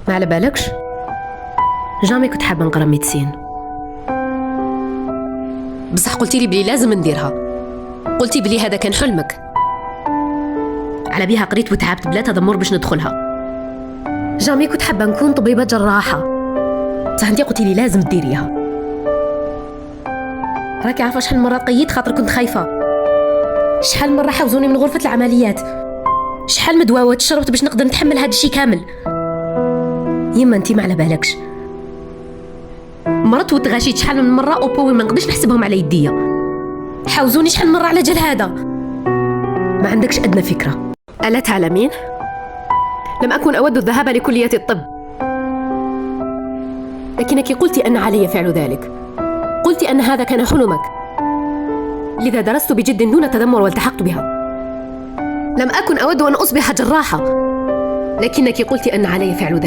ما على بالكش؟ جامي كنت حابة نقرا ميدسين، بصح قلتي لي بلي لازم نديرها. قلتي بلي هذا كان حلمك. على بيها قريت وتعبت بلا تذمر باش ندخلها. جامي كنت حابة نكون طبيبة جراحة، بصح انتي قلتي لي لازم ديريها. راكي عارفة شحال مرة قيت خاطر كنت خايفة، شحال مرة حوزوني من غرفة العمليات، شحال مدواوات شربت باش نقدر نتحمل هذا الشيء كامل. يما انتي ما على بالكش، مرضت وتغاشيت شحال من مرة أوبوي ما نقدرش نحسبهم على يديا. حاوزوني شحال مرة على جال هذا، ما عندكش أدنى فكرة. ألا تعلمين؟ لم أكن أود الذهاب لكلية الطب، لكنك قلت أن علي فعل ذلك. قلت أن هذا كان حلمك، لذا درست بجد دون تذمر والتحقت بها. لم أكن أود أن أصبح جراحة، لكنك قلت أن علي فعل ذلك.